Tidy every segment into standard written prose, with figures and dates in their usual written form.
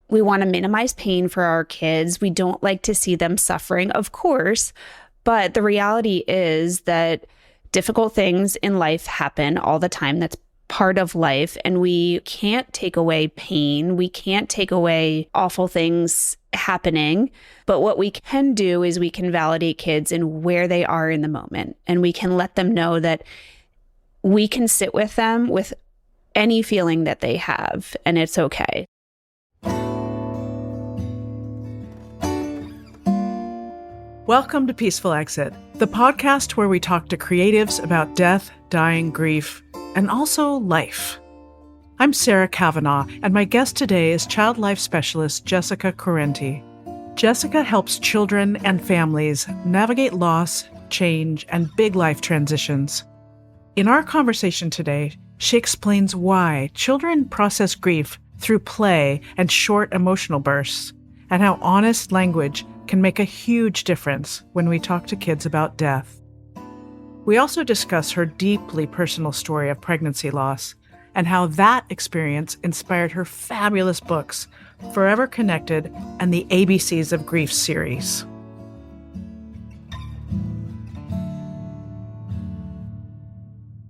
We want to minimize pain for our kids. We don't like to see them suffering, of course. But the reality is that difficult things in life happen all the time. That's part of life. And we can't take away pain. We can't take away awful things happening. But what we can do is we can validate kids in where they are in the moment. And we can let them know that we can sit with them with any feeling that they have, and it's okay. Welcome to Peaceful Exit, the podcast where we talk to creatives about death, dying, grief, and also life. I'm Sarah Kavanaugh, and my guest today is child life specialist Jessica Correnti. Jessica helps children and families navigate loss, change, and big life transitions. In our conversation today, she explains why children process grief through play and short emotional bursts, and how honest language can make a huge difference when we talk to kids about death. We also discuss her deeply personal story of pregnancy loss and how that experience inspired her fabulous books, Forever Connected and the ABCs of Grief series.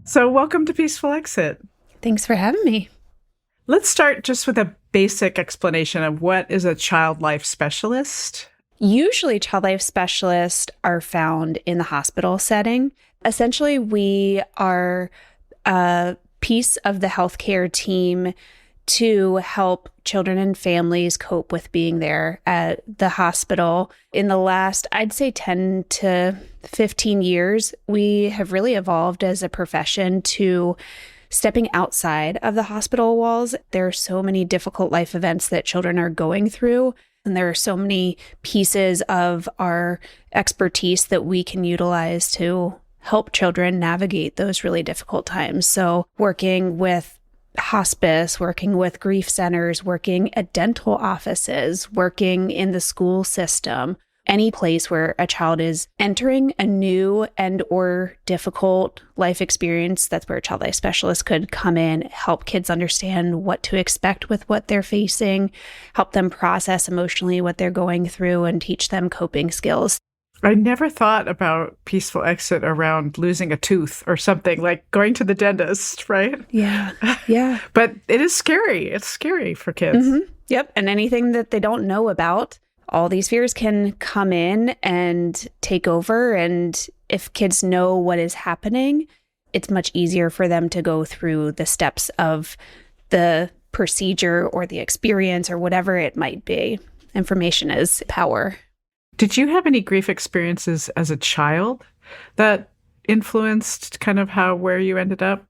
So welcome to Peaceful Exit. Thanks for having me. Let's start just with a basic explanation of what is a child life specialist. Usually, child life specialists are found in the hospital setting. Essentially, we are a piece of the healthcare team to help children and families cope with being there at the hospital. In the last, I'd say 10 to 15 years, we have really evolved as a profession to stepping outside of the hospital walls. There are so many difficult life events that children are going through. And there are so many pieces of our expertise that we can utilize to help children navigate those really difficult times. So working with hospice, working with grief centers, working at dental offices, working in the school system, any place where a child is entering a new and or difficult life experience, that's where a child life specialist could come in, help kids understand what to expect with what they're facing, help them process emotionally what they're going through, and teach them coping skills. I never thought about Peaceful Exit around losing a tooth or something, like going to the dentist, right? Yeah. Yeah. But it is scary. It's scary for kids. Mm-hmm. Yep. And anything that they don't know about, all these fears can come in and take over. And if kids know what is happening, it's much easier for them to go through the steps of the procedure or the experience or whatever it might be. Information is power. Did you have any grief experiences as a child that influenced kind of where you ended up?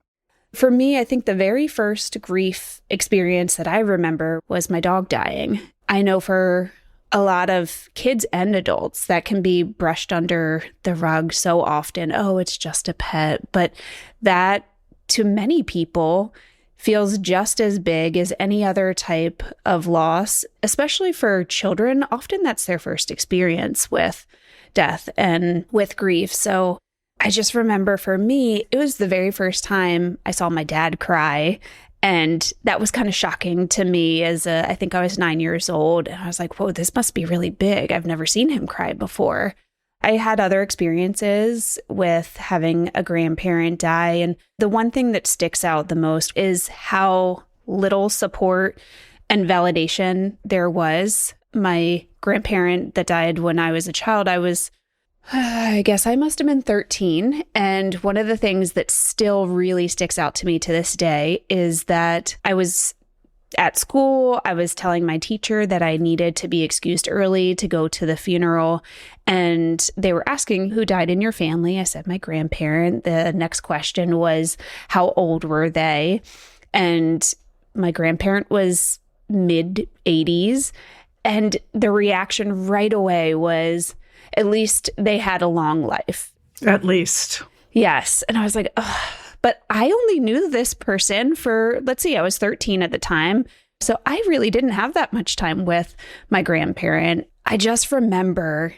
For me, I think the very first grief experience that I remember was my dog dying. I know for a lot of kids and adults that can be brushed under the rug so often. Oh, it's just a pet. But that, to many people, feels just as big as any other type of loss, especially for children. Often that's their first experience with death and with grief. So I just remember for me, it was the very first time I saw my dad cry. And that was kind of shocking to me I think I was 9 years old. And I was like, whoa, this must be really big. I've never seen him cry before. I had other experiences with having a grandparent die. And the one thing that sticks out the most is how little support and validation there was. My grandparent that died when I was a child, I guess I must have been 13. And one of the things that still really sticks out to me to this day is that I was at school. I was telling my teacher that I needed to be excused early to go to the funeral. And they were asking, who died in your family? I said, my grandparent. The next question was, how old were they? And my grandparent was mid-80s. And the reaction right away was, at least they had a long life. At least. Yes. And I was like, ugh. But I only knew this person for, let's see, I was 13 at the time. So I really didn't have that much time with my grandparent. I just remember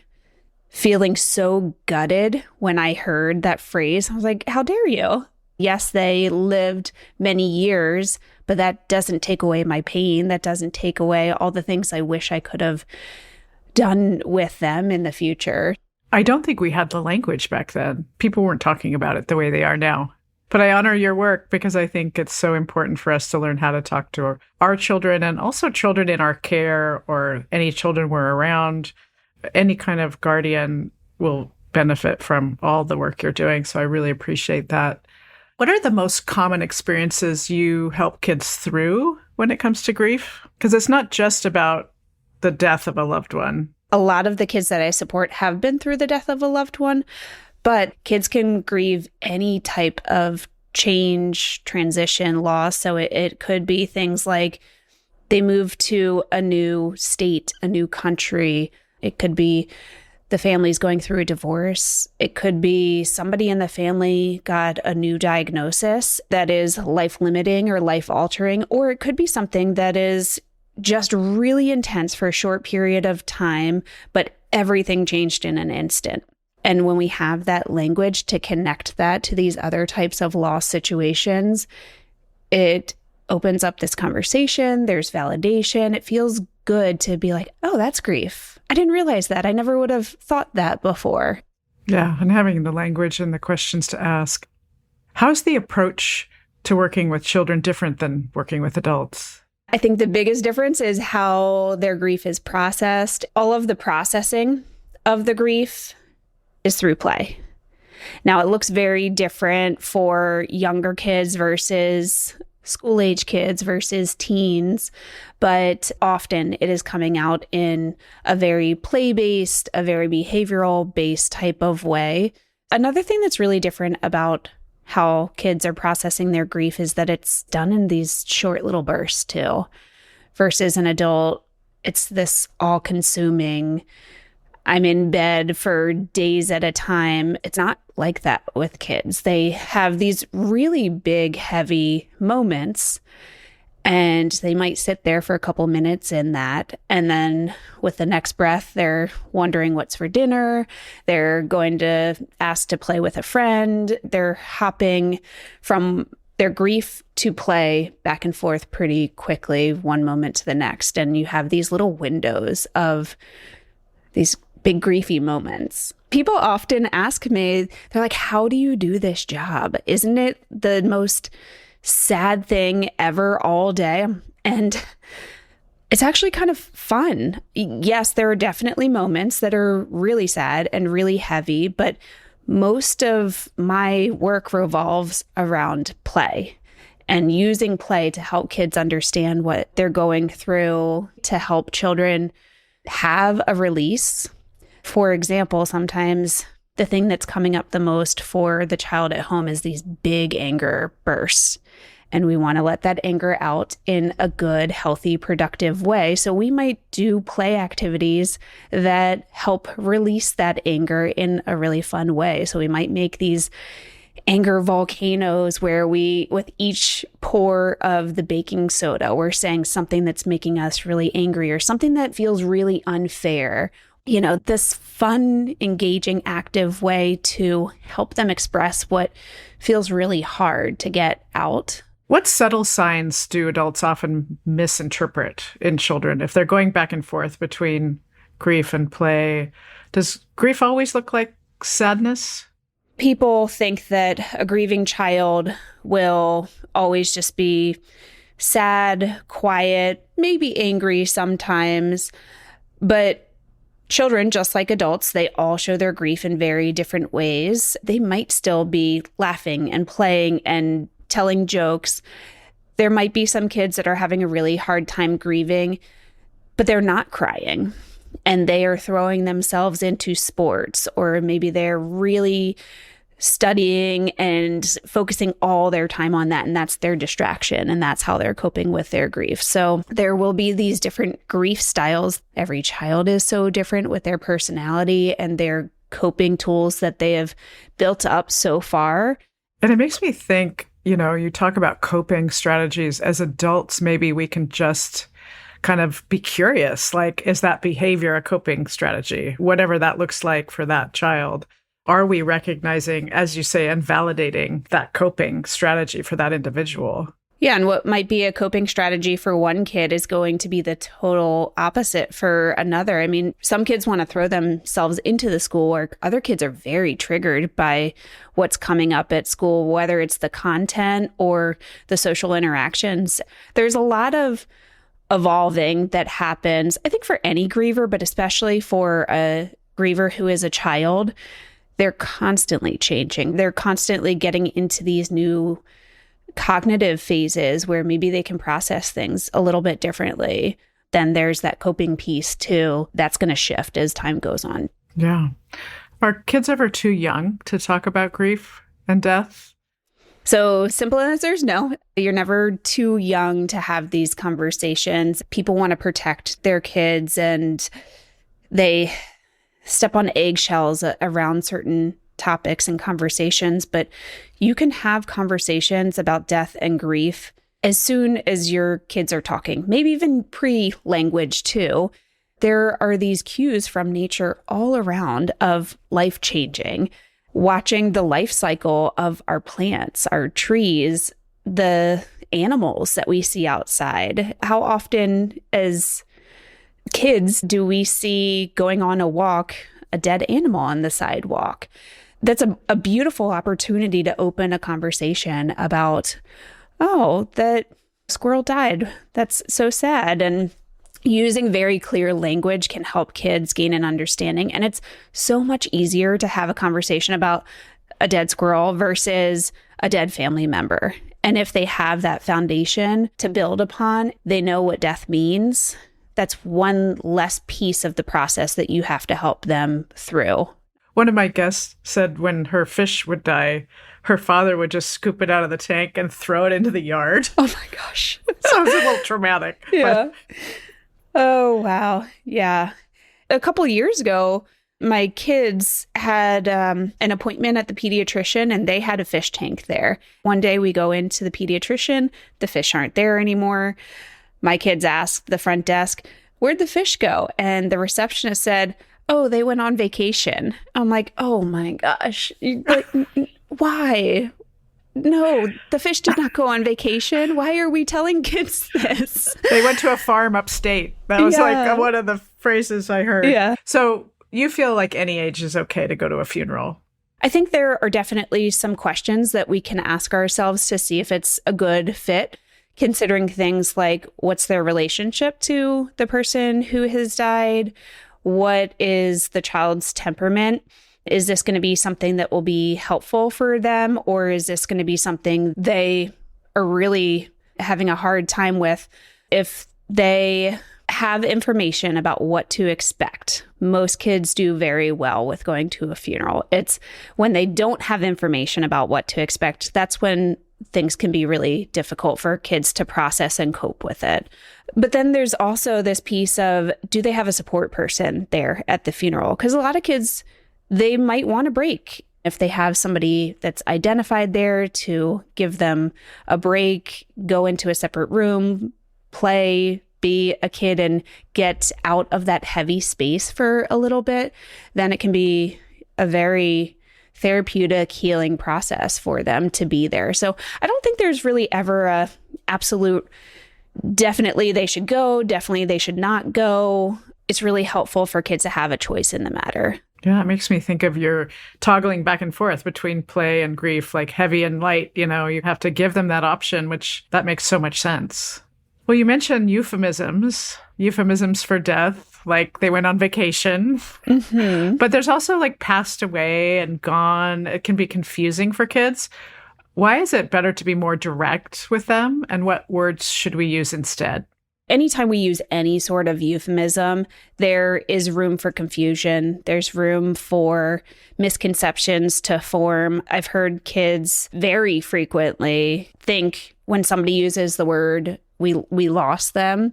feeling so gutted when I heard that phrase. I was like, how dare you? Yes, they lived many years, but but that doesn't take away my pain. That doesn't take away all the things I wish I could have done with them in the future. I don't think we had the language back then. People weren't talking about it the way they are now. But I honor your work because I think it's so important for us to learn how to talk to our children and also children in our care or any children we're around. Any kind of guardian will benefit from all the work you're doing. So I really appreciate that. What are the most common experiences you help kids through when it comes to grief? Because it's not just about the death of a loved one. A lot of the kids that I support have been through the death of a loved one, but kids can grieve any type of change, transition, loss. So it could be things like they move to a new state, a new country. It could be the family's going through a divorce. It could be somebody in the family got a new diagnosis that is life-limiting or life-altering, or it could be something that is just really intense for a short period of time, but everything changed in an instant. And when we have that language to connect that to these other types of loss situations, it opens up this conversation. There's validation. It feels good to be like, oh, that's grief. I didn't realize that. I never would have thought that before. Yeah, and having the language and the questions to ask. How's the approach to working with children different than working with adults? I think the biggest difference is how their grief is processed. All of the processing of the grief is through play. Now, it looks very different for younger kids versus school-age kids versus teens, but often it is coming out in a very play-based, a very behavioral-based type of way. Another thing that's really different about how kids are processing their grief is that it's done in these short little bursts too, versus an adult. It's this all-consuming, I'm in bed for days at a time. It's not like that with kids. They have these really big, heavy moments, and they might sit there for a couple minutes in that. And then with the next breath, they're wondering what's for dinner. They're going to ask to play with a friend. They're hopping from their grief to play back and forth pretty quickly, one moment to the next. And you have these little windows of these big griefy moments. People often ask me, they're like, how do you do this job? Isn't it the most sad thing ever all day? And it's actually kind of fun. Yes, there are definitely moments that are really sad and really heavy, but most of my work revolves around play and using play to help kids understand what they're going through, to help children have a release. For example, sometimes the thing that's coming up the most for the child at home is these big anger bursts. And we want to let that anger out in a good, healthy, productive way. So we might do play activities that help release that anger in a really fun way. So we might make these anger volcanoes where we, with each pour of the baking soda, we're saying something that's making us really angry or something that feels really unfair. You know, this fun, engaging, active way to help them express what feels really hard to get out. What subtle signs do adults often misinterpret in children if they're going back and forth between grief and play? Does grief always look like sadness? People think that a grieving child will always just be sad, quiet, maybe angry sometimes, but children, just like adults, they all show their grief in very different ways. They might still be laughing and playing and telling jokes. There might be some kids that are having a really hard time grieving, but they're not crying and they are throwing themselves into sports, or maybe they're really studying and focusing all their time on that, and that's their distraction, and that's how they're coping with their grief. So there will be these different grief styles. Every child is so different with their personality and their coping tools that they have built up so far. And it makes me think, you know, you talk about coping strategies. As adults, maybe we can just kind of be curious, like, is that behavior a coping strategy? Whatever that looks like for that child. Are we recognizing, as you say, and validating that coping strategy for that individual? Yeah, and what might be a coping strategy for one kid is going to be the total opposite for another. I mean, some kids want to throw themselves into the schoolwork. Other kids are very triggered by what's coming up at school, whether it's the content or the social interactions. There's a lot of evolving that happens, I think, for any griever, but especially for a griever who is a child. They're constantly changing. They're constantly getting into these new cognitive phases where maybe they can process things a little bit differently. Then there's that coping piece too. That's going to shift as time goes on. Yeah. Are kids ever too young to talk about grief and death? So simple answer is no. You're never too young to have these conversations. People want to protect their kids and they step on eggshells around certain topics and conversations, but you can have conversations about death and grief as soon as your kids are talking, maybe even pre-language too. There are these cues from nature all around of life changing, watching the life cycle of our plants, our trees, the animals that we see outside. How often as kids do we see going on a walk, a dead animal on the sidewalk? That's a beautiful opportunity to open a conversation about, oh, that squirrel died. That's so sad. And using very clear language can help kids gain an understanding. And it's so much easier to have a conversation about a dead squirrel versus a dead family member. And if they have that foundation to build upon, they know what death means. That's one less piece of the process that you have to help them through. One of my guests said when her fish would die, her father would just scoop it out of the tank and throw it into the yard. Oh my gosh. So it was a little traumatic. Yeah. Oh, wow. Yeah. A couple of years ago, my kids had an appointment at the pediatrician and they had a fish tank there. One day we go into the pediatrician, the fish aren't there anymore. My kids asked the front desk, where'd the fish go? And the receptionist said, oh, they went on vacation. I'm like, oh my gosh. Like, why? No, the fish did not go on vacation. Why are we telling kids this? They went to a farm upstate. That was like one of the phrases I heard. Yeah. So you feel like any age is okay to go to a funeral? I think there are definitely some questions that we can ask ourselves to see if it's a good fit, considering things like what's their relationship to the person who has died? What is the child's temperament? Is this going to be something that will be helpful for them? Or is this going to be something they are really having a hard time with? If they have information about what to expect, most kids do very well with going to a funeral. It's when they don't have information about what to expect, that's when things can be really difficult for kids to process and cope with it. But then there's also this piece of, do they have a support person there at the funeral? Because a lot of kids, they might want a break. If they have somebody that's identified there to give them a break, go into a separate room, play, be a kid and get out of that heavy space for a little bit, then it can be a very therapeutic healing process for them to be there. So I don't think there's really ever a absolute definitely they should go, definitely they should not go. It's really helpful for kids to have a choice in the matter. Yeah, it makes me think of your toggling back and forth between play and grief, like heavy and light. You know, you have to give them that option, which that makes so much sense. Well, you mentioned euphemisms for death, like they went on vacation. Mm-hmm. But there's also like passed away and gone. It can be confusing for kids. Why is it better to be more direct with them? And what words should we use instead? Anytime we use any sort of euphemism, there is room for confusion. There's room for misconceptions to form. I've heard kids very frequently think when somebody uses the word, we lost them,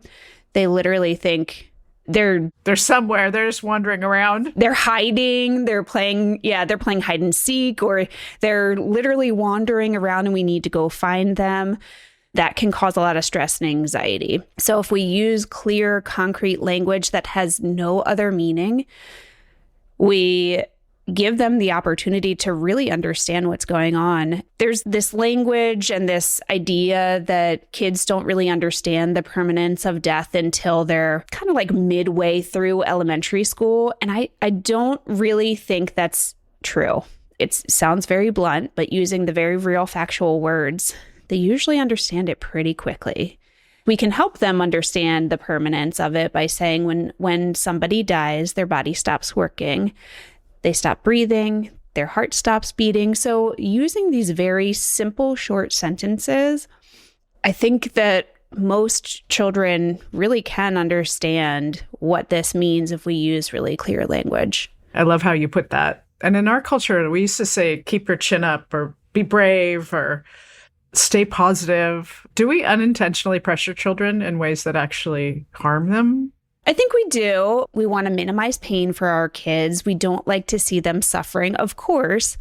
they literally think they're somewhere. They're just wandering around. They're hiding. They're playing hide and seek, or they're literally wandering around and we need to go find them. That can cause a lot of stress and anxiety. So if we use clear, concrete language that has no other meaning, we give them the opportunity to really understand what's going on. There's this language and this idea that kids don't really understand the permanence of death until they're kind of like midway through elementary school. And I don't really think that's true. It sounds very blunt, but using the very real factual words, they usually understand it pretty quickly. We can help them understand the permanence of it by saying when somebody dies, their body stops working, they stop breathing, their heart stops beating. So using these very simple, short sentences, I think that most children really can understand what this means if we use really clear language. I love how you put that. And in our culture, we used to say, keep your chin up or be brave or stay positive. Do we unintentionally pressure children in ways that actually harm them? I think we do. We want to minimize pain for our kids. We don't like to see them suffering, of course.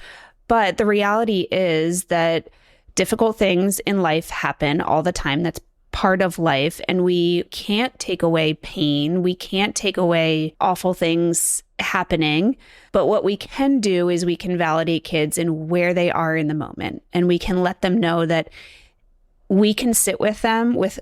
But the reality is that difficult things in life happen all the time. That's part of life. And we can't take away pain. We can't take away awful things happening. But what we can do is we can validate kids in where they are in the moment. And we can let them know that we can sit with them with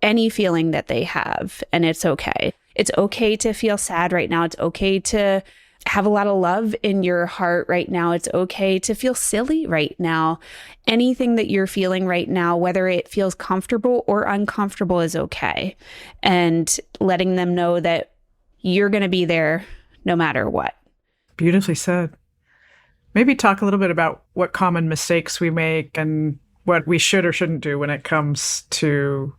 any feeling that they have. And it's okay. It's okay to feel sad right now. It's okay to have a lot of love in your heart right now. It's okay to feel silly right now. Anything that you're feeling right now, whether it feels comfortable or uncomfortable, is okay. And letting them know that you're going to be there no matter what. Beautifully said. Maybe talk a little bit about what common mistakes we make and what we should or shouldn't do when it comes to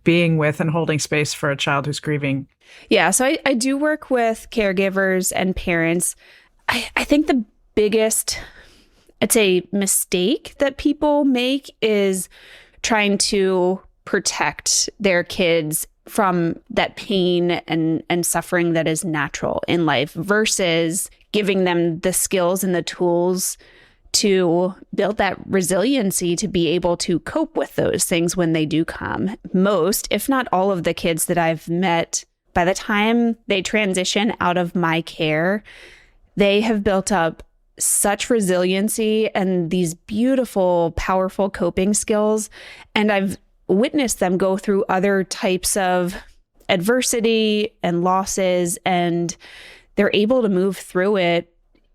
being with and holding space for a child who's grieving. Yeah, so I do work with caregivers and parents. I think the biggest, I'd say, mistake that people make is trying to protect their kids from that pain and suffering that is natural in life versus giving them the skills and the tools to build that resiliency to be able to cope with those things when they do come. Most, if not all of the kids that I've met, by the time they transition out of my care, they have built up such resiliency and these beautiful, powerful coping skills. And I've witnessed them go through other types of adversity and losses, and they're able to move through it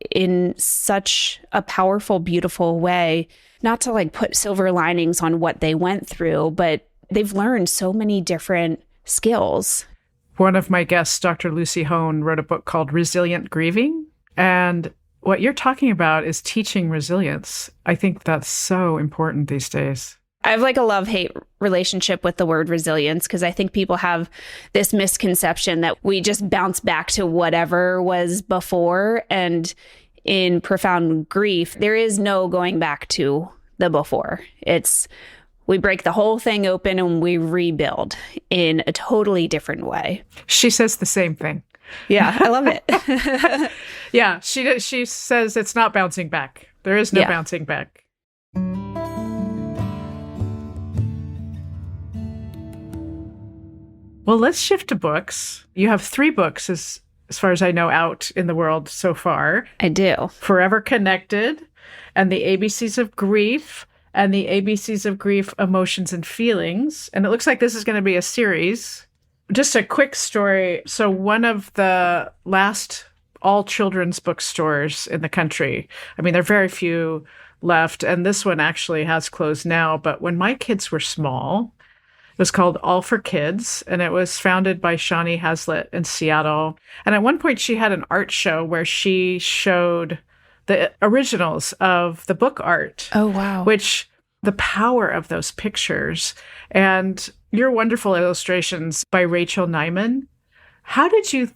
in such a powerful, beautiful way. Not to like put silver linings on what they went through, but they've learned so many different skills. One of my guests, Dr. Lucy Hone, wrote a book called Resilient Grieving. And what you're talking about is teaching resilience. I think that's so important these days. I have like a love-hate relationship with the word resilience because I think people have this misconception that we just bounce back to whatever was before. And in profound grief, there is no going back to the before. We break the whole thing open and we rebuild in a totally different way. She says the same thing. Yeah, I love it. Yeah, she says it's not bouncing back. There is no bouncing back. Well, let's shift to books. You have 3 books, as far as I know, out in the world so far. I do. Forever Connected, and the ABCs of Grief, and the ABCs of Grief, Emotions and Feelings. And it looks like this is going to be a series. Just a quick story. So one of the last all children's bookstores in the country, I mean, there are very few left, and this one actually has closed now. But when my kids were small, it was called All for Kids, and it was founded by Shawnee Hazlitt in Seattle. And at one point, she had an art show where she showed the originals of the book art. Oh, wow. Which, the power of those pictures and your wonderful illustrations by Rachel Nyman. How did you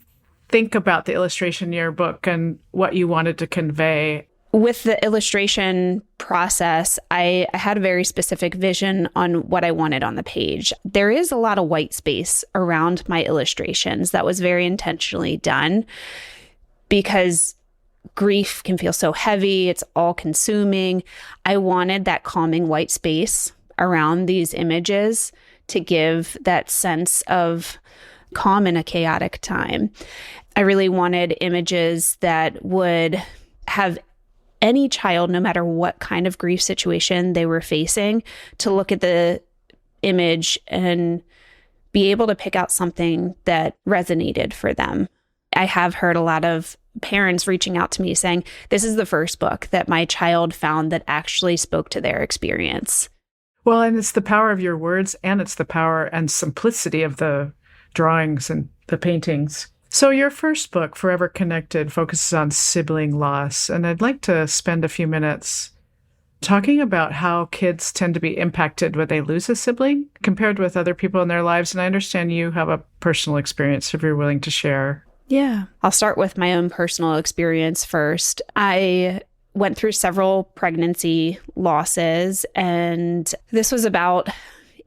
think about the illustration in your book and what you wanted to convey? With the illustration process, I had a very specific vision on what I wanted on the page. There is a lot of white space around my illustrations. That was very intentionally done because grief can feel so heavy. It's all consuming. I wanted that calming white space around these images to give that sense of calm in a chaotic time. I really wanted images that would have any child, no matter what kind of grief situation they were facing, to look at the image and be able to pick out something that resonated for them. I have heard a lot of parents reaching out to me saying, this is the first book that my child found that actually spoke to their experience. Well, and it's the power of your words, and it's the power and simplicity of the drawings and the paintings. So your first book, Forever Connected, focuses on sibling loss. And I'd like to spend a few minutes talking about how kids tend to be impacted when they lose a sibling compared with other people in their lives. And I understand you have a personal experience, if you're willing to share. Yeah. I'll start with my own personal experience first. I went through several pregnancy losses, and this was about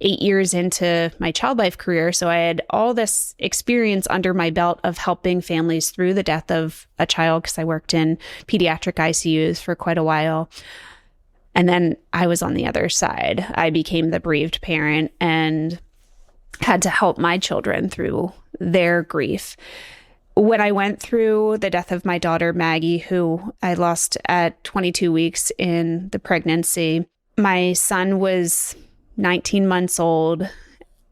8 years into my child life career. So I had all this experience under my belt of helping families through the death of a child, because I worked in pediatric ICUs for quite a while. And then I was on the other side. I became the bereaved parent and had to help my children through their grief. When I went through the death of my daughter, Maggie, who I lost at 22 weeks in the pregnancy, my son was 19 months old.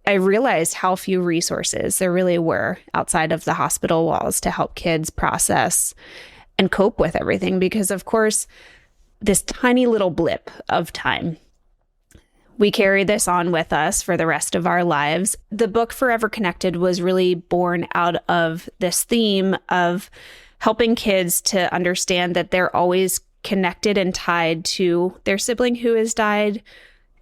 I realized how few resources there really were outside of the hospital walls to help kids process and cope with everything. Because, of course, this tiny little blip of time, we carry this on with us for the rest of our lives. The book Forever Connected was really born out of this theme of helping kids to understand that they're always connected and tied to their sibling who has died.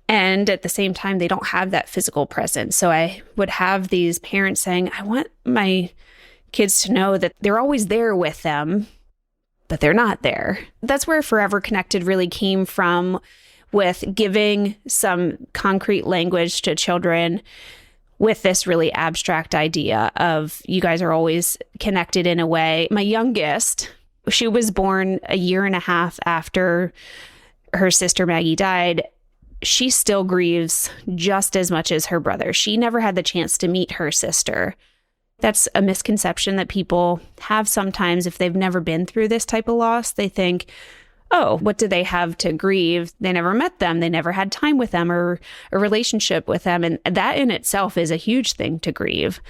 And at the same time, they don't have that physical presence. So I would have these parents saying, I want my kids to know that they're always there with them, but they're not there. That's where Forever Connected really came from, with giving some concrete language to children with this really abstract idea of you guys are always connected in a way. My youngest, she was born a year and a half after her sister Maggie died. She still grieves just as much as her brother. She never had the chance to meet her sister. That's a misconception that people have sometimes if they've never been through this type of loss. They think, oh, what do they have to grieve? They never met them. They never had time with them or a relationship with them. And that in itself is a huge thing to grieve.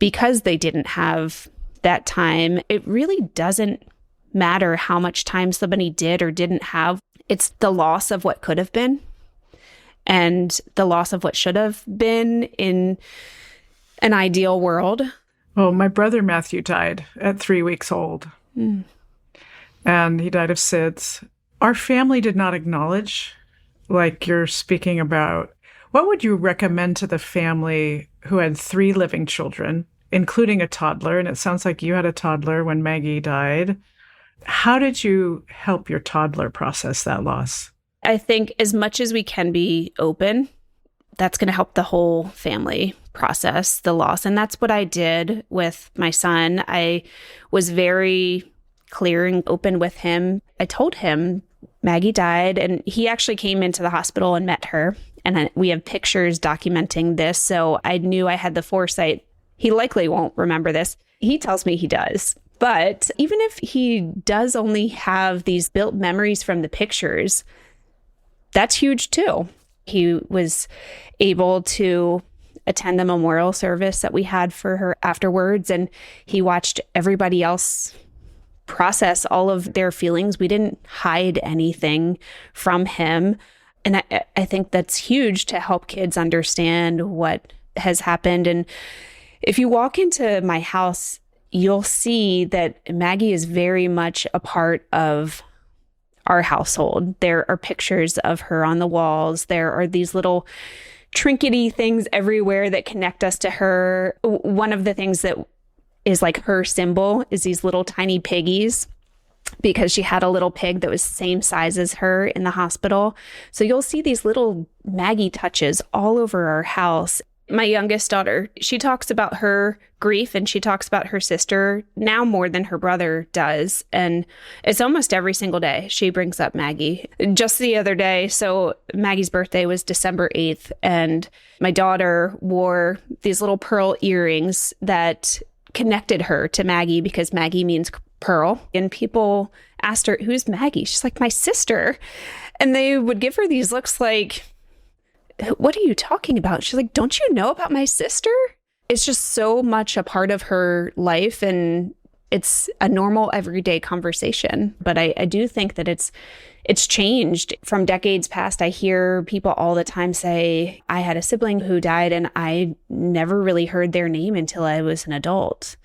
Because they didn't have that time, it really doesn't matter how much time somebody did or didn't have. It's the loss of what could have been and the loss of what should have been in an ideal world. Well, my brother Matthew died at 3 weeks old. And he died of SIDS. Our family did not acknowledge, like you're speaking about. What would you recommend to the family who had 3 living children, including a toddler? And it sounds like you had a toddler when Maggie died. How did you help your toddler process that loss? I think as much as we can be open, that's going to help the whole family process the loss. And that's what I did with my son. I was very clear and open with him. I told him Maggie died, and he actually came into the hospital and met her. And we have pictures documenting this. So I knew I had the foresight. He likely won't remember this. He tells me he does. But even if he does only have these built memories from the pictures, that's huge too. He was able to attend the memorial service that we had for her afterwards, and he watched everybody else process all of their feelings. We didn't hide anything from him. And I think that's huge to help kids understand what has happened. And if you walk into my house, you'll see that Maggie is very much a part of our household. There are pictures of her on the walls. There are these little trinkety things everywhere that connect us to her. One of the things that is like her symbol is these little tiny piggies, because she had a little pig that was the same size as her in the hospital. So you'll see these little Maggie touches all over our house. My youngest daughter, she talks about her grief and she talks about her sister now more than her brother does. And it's almost every single day she brings up Maggie. Just the other day, so Maggie's birthday was December 8th, and my daughter wore these little pearl earrings that connected her to Maggie because Maggie means pearl. And people asked her, who's Maggie? She's like, my sister. And they would give her these looks like, what are you talking about? She's like, don't you know about my sister? It's just so much a part of her life, and it's a normal everyday conversation. But I do think that it's changed from decades past. I hear people all the time say, I had a sibling who died and I never really heard their name until I was an adult.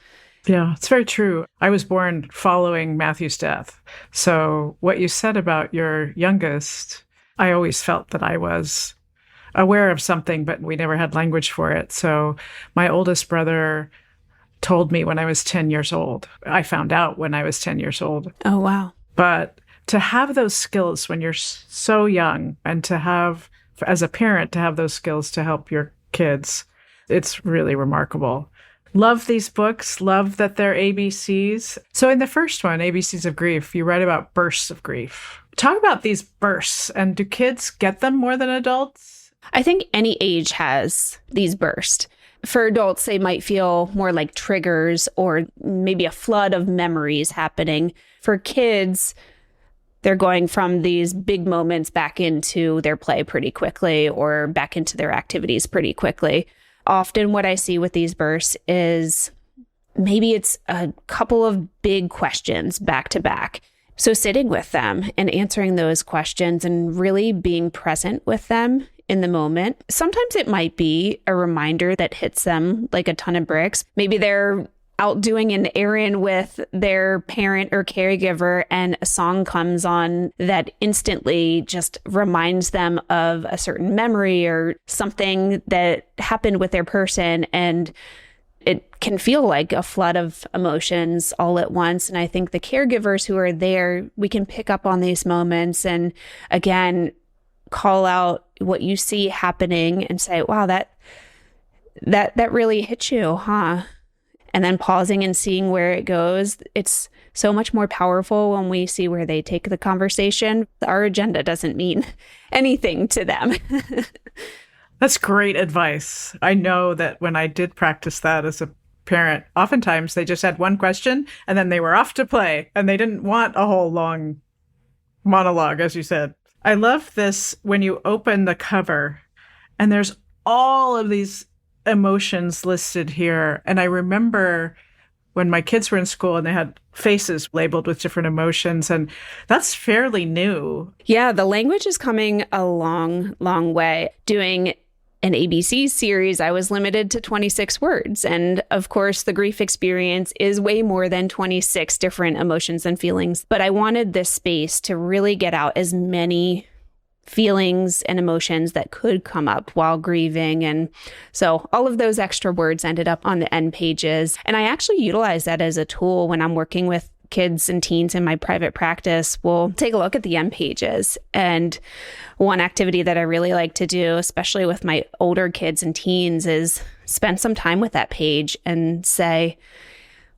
Yeah, it's very true. I was born following Matthew's death. So what you said about your youngest, I always felt that I was aware of something, but we never had language for it. So my oldest brother told me when I was 10 years old. I found out when I was 10 years old. Oh, wow. But to have those skills when you're so young, and to have, as a parent, to have those skills to help your kids, it's really remarkable. Love these books. Love that they're ABCs. So in the first one, ABCs of Grief, you write about bursts of grief. Talk about these bursts. And do kids get them more than adults? I think any age has these bursts. For adults, they might feel more like triggers or maybe a flood of memories happening. For kids, they're going from these big moments back into their play pretty quickly or back into their activities pretty quickly. Often what I see with these bursts is maybe it's a couple of big questions back to back. So sitting with them and answering those questions and really being present with them in the moment. Sometimes it might be a reminder that hits them like a ton of bricks. Maybe they're out doing an errand with their parent or caregiver and a song comes on that instantly just reminds them of a certain memory or something that happened with their person, and it can feel like a flood of emotions all at once. And I think the caregivers who are there, we can pick up on these moments and again call out what you see happening and say, wow, that really hit you, huh? And then pausing and seeing where it goes. It's so much more powerful when we see where they take the conversation. Our agenda doesn't mean anything to them. That's great advice. I know that when I did practice that as a parent, oftentimes they just had one question and then they were off to play and they didn't want a whole long monologue, as you said. I love this when you open the cover and there's all of these emotions listed here. And I remember when my kids were in school and they had faces labeled with different emotions, and that's fairly new. Yeah, the language is coming a long, long way. Doing an ABC series, I was limited to 26 words. And of course, the grief experience is way more than 26 different emotions and feelings. But I wanted this space to really get out as many feelings and emotions that could come up while grieving. And so all of those extra words ended up on the end pages. And I actually utilize that as a tool when I'm working with kids and teens in my private practice. We'll take a look at the end pages. And one activity that I really like to do, especially with my older kids and teens, is spend some time with that page and say,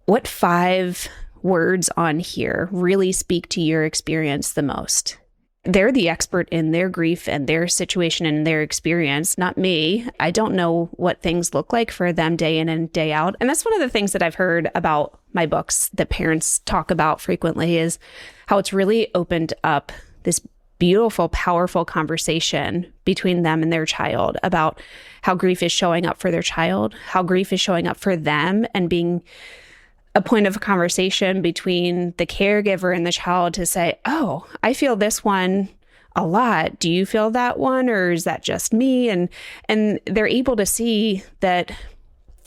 what 5 words on here really speak to your experience the most? They're the expert in their grief and their situation and their experience, not me. I don't know what things look like for them day in and day out. And that's one of the things that I've heard about my books that parents talk about frequently, is how it's really opened up this beautiful, powerful conversation between them and their child about how grief is showing up for their child, how grief is showing up for them, and being a point of conversation between the caregiver and the child to say, oh, I feel this one a lot. Do you feel that one, or is that just me? And they're able to see that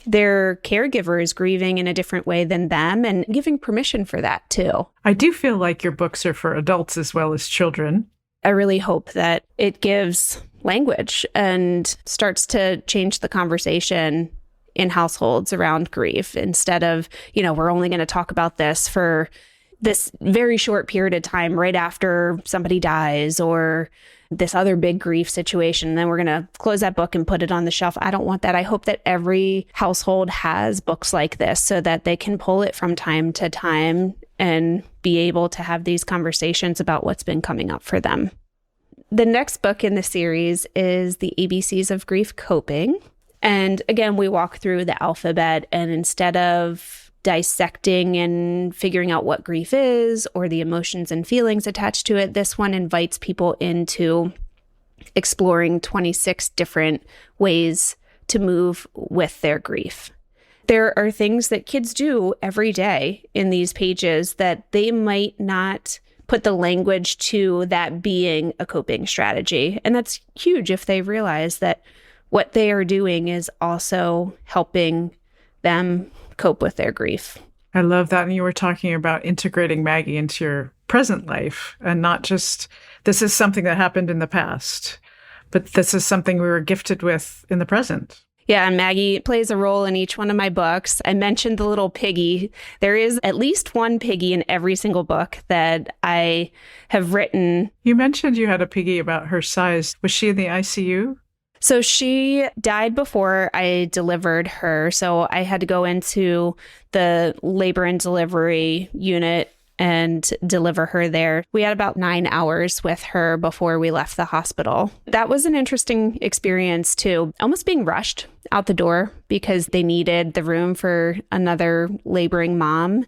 their caregiver is grieving in a different way than them, and giving permission for that too. I do feel like your books are for adults as well as children. I really hope that it gives language and starts to change the conversation in households around grief, instead of, we're only going to talk about this for this very short period of time right after somebody dies or this other big grief situation. And then we're going to close that book and put it on the shelf. I don't want that. I hope that every household has books like this so that they can pull it from time to time and be able to have these conversations about what's been coming up for them. The next book in the series is The ABCs of Grief Coping. And again, we walk through the alphabet, and instead of dissecting and figuring out what grief is or the emotions and feelings attached to it, this one invites people into exploring 26 different ways to move with their grief. There are things that kids do every day in these pages that they might not put the language to that being a coping strategy. And that's huge if they realize that what they are doing is also helping them cope with their grief. I love that. And you were talking about integrating Maggie into your present life and not just, this is something that happened in the past, but this is something we were gifted with in the present. Yeah, and Maggie plays a role in each one of my books. I mentioned the little piggy. There is at least one piggy in every single book that I have written. You mentioned you had a piggy about her size. Was she in the ICU? So she died before I delivered her. So I had to go into the labor and delivery unit and deliver her there. We had about 9 hours with her before we left the hospital. That was an interesting experience too, almost being rushed out the door because they needed the room for another laboring mom.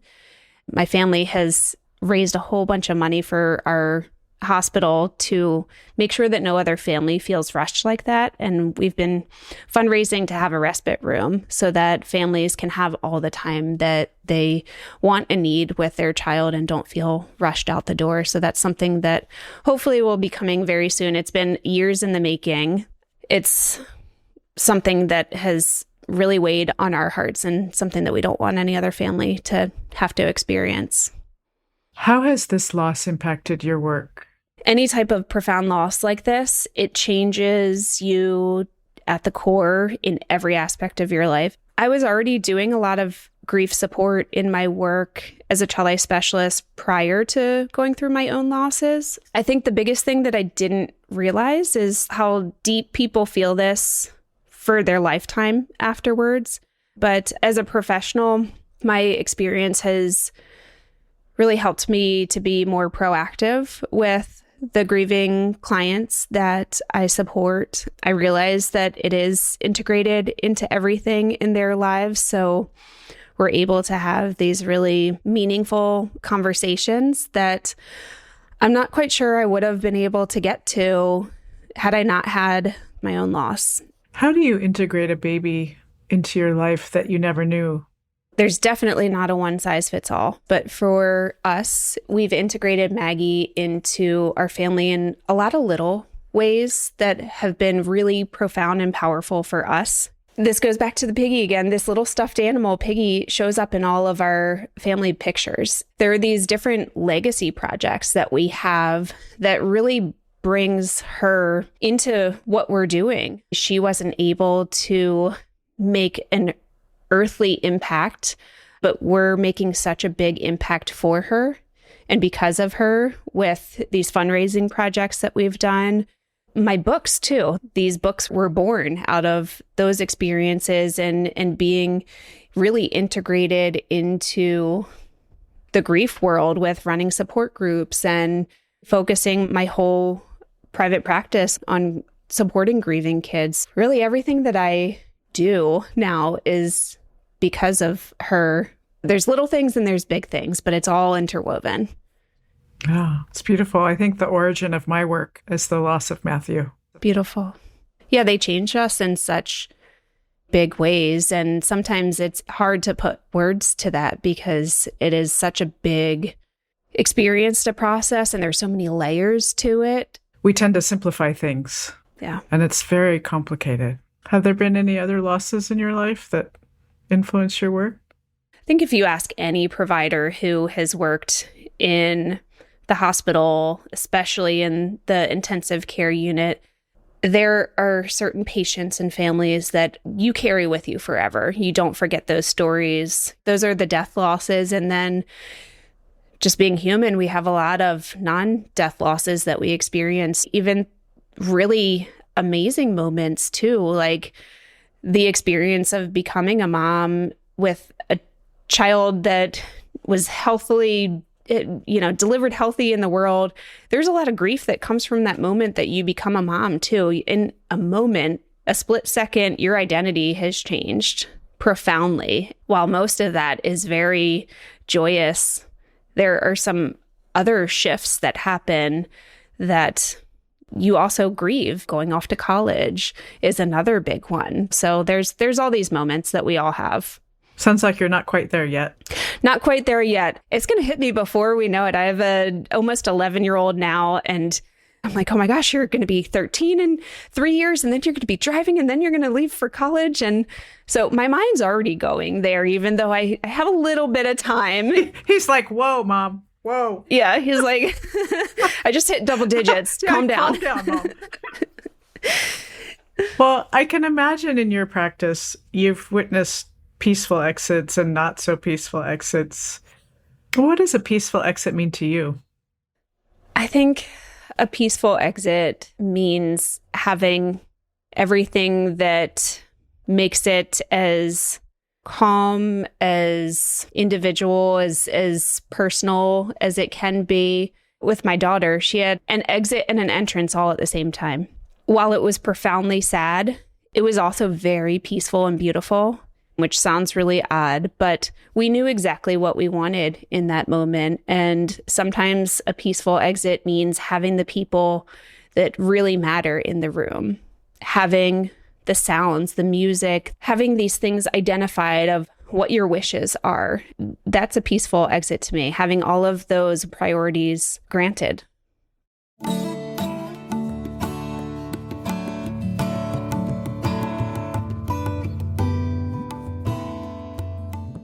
My family has raised a whole bunch of money for our hospital to make sure that no other family feels rushed like that. And we've been fundraising to have a respite room so that families can have all the time that they want and need with their child and don't feel rushed out the door. So that's something that hopefully will be coming very soon. It's been years in the making. It's something that has really weighed on our hearts and something that we don't want any other family to have to experience. How has this loss impacted your work? Any type of profound loss like this, it changes you at the core in every aspect of your life. I was already doing a lot of grief support in my work as a child life specialist prior to going through my own losses. I think the biggest thing that I didn't realize is how deep people feel this for their lifetime afterwards. But as a professional, my experience has really helped me to be more proactive with the grieving clients that I support. I realize that it is integrated into everything in their lives. So we're able to have these really meaningful conversations that I'm not quite sure I would have been able to get to had I not had my own loss. How do you integrate a baby into your life that you never knew? There's definitely not a one size fits all, but for us, we've integrated Maggie into our family in a lot of little ways that have been really profound and powerful for us. This goes back to the piggy again. This little stuffed animal piggy shows up in all of our family pictures. There are these different legacy projects that we have that really brings her into what we're doing. She wasn't able to make an earthly impact, but we're making such a big impact for her and because of her with these fundraising projects that we've done. My books too. These books were born out of those experiences and being really integrated into the grief world with running support groups and focusing my whole private practice on supporting grieving kids. Really everything that I do now is because of her. There's little things and there's big things, but it's all interwoven. Oh, it's beautiful. I think the origin of my work is the loss of Matthew. Beautiful. Yeah, they change us in such big ways. And sometimes it's hard to put words to that because it is such a big experience to process and there's so many layers to it. We tend to simplify things. Yeah. And it's very complicated. Have there been any other losses in your life that influence your work? I think if you ask any provider who has worked in the hospital, especially in the intensive care unit, there are certain patients and families that you carry with you forever. You don't forget those stories. Those are the death losses. And then just being human, we have a lot of non-death losses that we experience, even really amazing moments too, like the experience of becoming a mom with a child that was healthily, delivered healthy in the world. There's a lot of grief that comes from that moment that you become a mom too. In a moment, a split second, your identity has changed profoundly. While most of that is very joyous, there are some other shifts that happen that you also grieve. Going off to college is another big one. So there's all these moments that we all have. Sounds like you're not quite there yet. Not quite there yet. It's going to hit me before we know it. I have a almost 11-year-old now, and I'm like, oh my gosh, you're going to be 13 in 3 years, and then you're going to be driving, and then you're going to leave for college. And so my mind's already going there, even though I have a little bit of time. He's like, whoa, Mom. Whoa. Yeah, he's like, I just hit double digits. Yeah, calm down. Calm down, Mom. Well, I can imagine in your practice, you've witnessed peaceful exits and not so peaceful exits. What does a peaceful exit mean to you? I think a peaceful exit means having everything that makes it as calm, as individual, as personal as it can be. With my daughter, she had an exit and an entrance all at the same time. While it was profoundly sad, it was also very peaceful and beautiful, which sounds really odd, but we knew exactly what we wanted in that moment. And sometimes a peaceful exit means having the people that really matter in the room, having the sounds, the music, having these things identified of what your wishes are. That's a peaceful exit to me, having all of those priorities granted.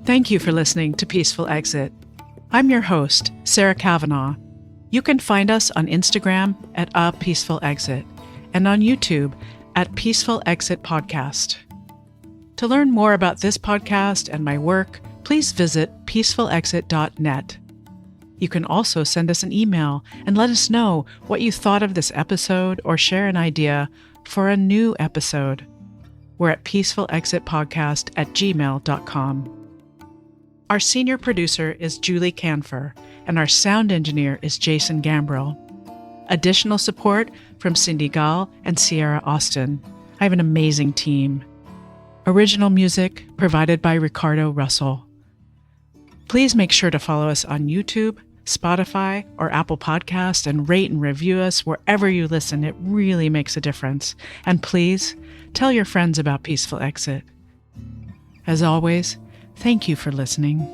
Thank you for listening to Peaceful Exit. I'm your host, Sarah Kavanaugh. You can find us on Instagram at A Peaceful Exit and on YouTube at Peaceful Exit Podcast. To learn more about this podcast and my work, please visit peacefulexit.net. You can also send us an email and let us know what you thought of this episode or share an idea for a new episode. We're at peacefulexitpodcast@gmail.com. Our senior producer is Julie Canfer, and our sound engineer is Jason Gambrill. Additional support from Cindy Gall and Sierra Austin. I have an amazing team. Original music provided by Ricardo Russell. Please make sure to follow us on YouTube, Spotify, or Apple Podcasts and rate and review us wherever you listen. It really makes a difference. And please tell your friends about Peaceful Exit. As always, thank you for listening.